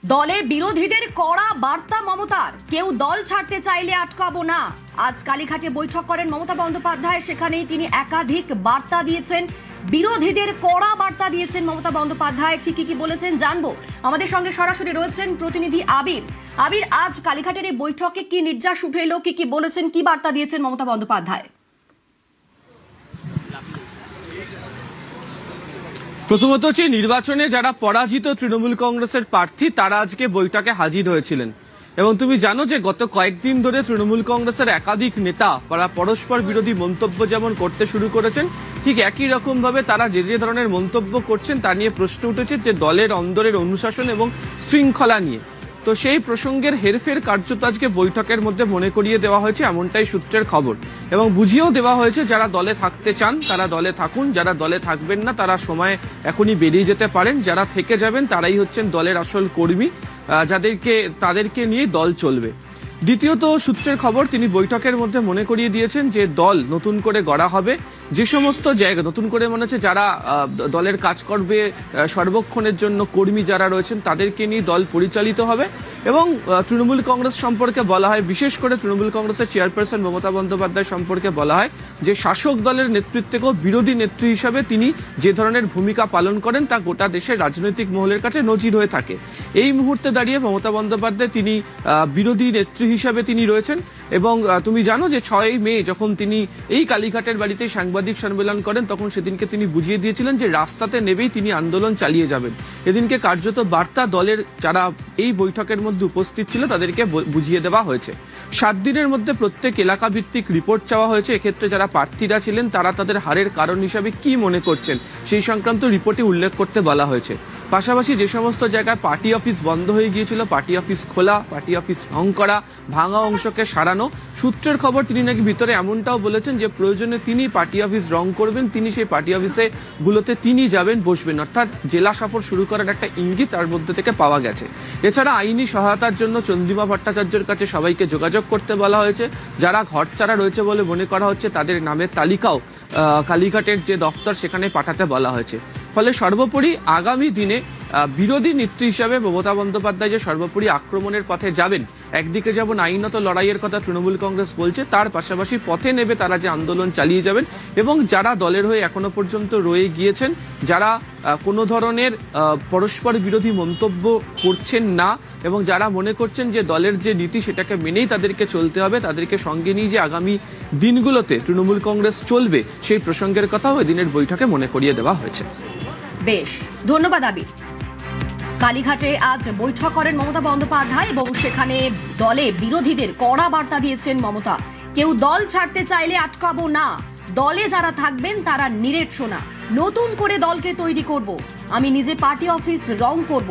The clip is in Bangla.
দলে বিরোধীদের কড়া বার্তা মমতার, কেউ দল ছাড়তে চাইলে আটকাবো না। আজ কালীঘাটে বৈঠক করেন মমতা বন্দ্যোপাধ্যায়, সেখানেই তিনি একাধিক বার্তা দিয়েছেন, বিরোধীদের কড়া বার্তা দিয়েছেন মমতা বন্দ্যোপাধ্যায়। ঠিক কি বলেছেন জানবো, আমাদের সঙ্গে সরাসরি রয়েছেন প্রতিনিধি আবির। আবির, আজ কালীঘাটের এই বৈঠকে কি নির্যাস উঠে এলো, কি বলেছেন, কি বার্তা দিয়েছেন মমতা বন্দ্যোপাধ্যায়? প্রথমত হচ্ছে নির্বাচনে যারা পরাজিত তৃণমূল কংগ্রেসের প্রার্থী তারা আজকে বৈঠকে হাজির হয়েছিলেন এবং তুমি জানো যে গত কয়েকদিন ধরে তৃণমূল কংগ্রেসের একাধিক নেতা তারা পরস্পর বিরোধী মন্তব্য যেমন করতে শুরু করেছেন, ঠিক একই রকম ভাবে তারা যে ধরনের মন্তব্য করছেন তা নিয়ে প্রশ্ন উঠেছে যে দলের অন্দরের অনুশাসন এবং শৃঙ্খলা নিয়ে। তো সেই প্রসঙ্গের হেরফের কার্যত আজকে বৈঠকের মধ্যে মনে করিয়ে দেওয়া হয়েছে, এমনটাই সূত্রের খবর, এবং বুঝিয়েও দেওয়া হয়েছে যারা দলে থাকতে চান তারা দলে থাকুন, যারা দলে থাকবেন না তারা সময় এখনই বেরিয়ে যেতে পারেন, যারা থেকে যাবেন তারাই হচ্ছেন দলের আসল কর্মী, তাদেরকে নিয়ে দল চলবে। দ্বিতীয়ত সূত্রের খবর, তিনি বৈঠকের মধ্যে মনে করিয়ে দিয়েছেন যে দল নতুন করে গড়া হবে, যে সমস্ত জায়গা নতুন করে মনে হচ্ছে যারা দলের কাজ করবে সর্বক্ষণের জন্য কর্মী যারা রয়েছেন তাদেরকে নিয়ে দল পরিচালিত হবে। এবং তৃণমূল কংগ্রেস সম্পর্কে বলা হয়, বিশেষ করে তৃণমূল কংগ্রেসের চেয়ারপারসন মমতা বন্দ্যোপাধ্যায় সম্পর্কে বলা হয় যে শাসক দলের নেতৃত্বেও বিরোধী নেত্রী হিসাবে তিনি যে ধরনের ভূমিকা পালন করেন তা গোটা দেশের রাজনৈতিক মহলের কাছে নজির হয়ে থাকে। এই মুহূর্তে দাঁড়িয়ে মমতা বন্দ্যোপাধ্যায় তিনি বিরোধী নেত্রী হিসাবে তিনি রয়েছেন। এবং তুমি জানো যে 6 মে যখন তিনি এই কালীঘাটের বাড়িতে সাংবাদিক সম্মেলন করেন তখন সেদিনকে তিনি বুঝিয়ে দিয়েছিলেন যে রাস্তাতে নেবেই তিনি আন্দোলন চালিয়ে যাবেন। এদিনকে কার্যত বার্তা দলের যারা এই বৈঠকের মধ্যে উপস্থিত ছিল তাদেরকে বুঝিয়ে দেওয়া হয়েছে। 7 দিনের মধ্যে প্রত্যেক এলাকা ভিত্তিক রিপোর্ট চাওয়া হয়েছে। এক্ষেত্রে যারা প্রার্থীরা ছিলেন তারা তাদের হারের কারণ হিসাবে কি মনে করছেন সেই সংক্রান্ত রিপোর্টে উল্লেখ করতে বলা হয়েছে। পাশাপাশি যে সমস্ত জায়গায় পার্টি অফিস বন্ধ হয়ে গিয়েছিল, পার্টি অফিস খোলা, পার্টি অফিস রং করা, ভাঙা অংশকে সারানো। সূত্রের খবর, তিনি নাকি ভিতরে এমনটাও বলেছেন যে প্রয়োজনে তিনি পার্টি অফিস রং করবেন, তিনি সেই পার্টি অফিসে গুলোতে তিনি যাবেন, বসবেন, অর্থাৎ জেলা সফর শুরু করার একটা ইঙ্গিত তার মধ্যে থেকে পাওয়া গেছে। এছাড়া আইনি সহায়তার জন্য চন্দ্রিমা ভট্টাচার্যের কাছে সবাইকে যোগাযোগ করতে বলা হয়েছে। যারা ঘরছাড়া রয়েছে বলে মনে করা হচ্ছে তাদের নামের তালিকাও কালীঘাটের যে দফতর সেখানে পাঠাতে বলা হয়েছে। ফলে সর্বোপরি আগামী দিনে বিরোধী নেত্রী হিসাবে মমতা বন্দ্যোপাধ্যায় যে সর্বোপরি আক্রমণের পথে যাবেন, একদিকে যেমন আইনত লড়াইয়ের কথা তৃণমূল কংগ্রেস বলছে, তার পাশাপাশি পথে নেবে তারা যে আন্দোলন চালিয়ে যাবেন। এবং যারা দলের হয়ে এখনো পর্যন্ত রয়ে গিয়েছেন, যারা কোনো ধরনের পরস্পর বিরোধী মন্তব্য করছেন না এবং যারা মনে করছেন যে দলের যে নীতি সেটাকে মেনেই তাদেরকে চলতে হবে, তাদেরকে সঙ্গে নিয়ে যে আগামী দিনগুলোতে তৃণমূল কংগ্রেস চলবে সেই প্রসঙ্গের কথাও এদিনের বৈঠকে মনে করিয়ে দেওয়া হয়েছে। বেশ, ধন্যবাদ আবির। কালীঘাটে আজ বৈঠক করেন মমতা বন্দ্যোপাধ্যায় এবং সেখানে দলে বিরোধীদের কড়া বার্তা দিয়েছেন মমতা। কেউ দল ছাড়তে চাইলে আটকাবো না, দলে যারা থাকবেন তারা নিরেট শোনা, নতুন করে দলকে তৈরি করব, আমি নিজে পার্টি অফিস রং করব,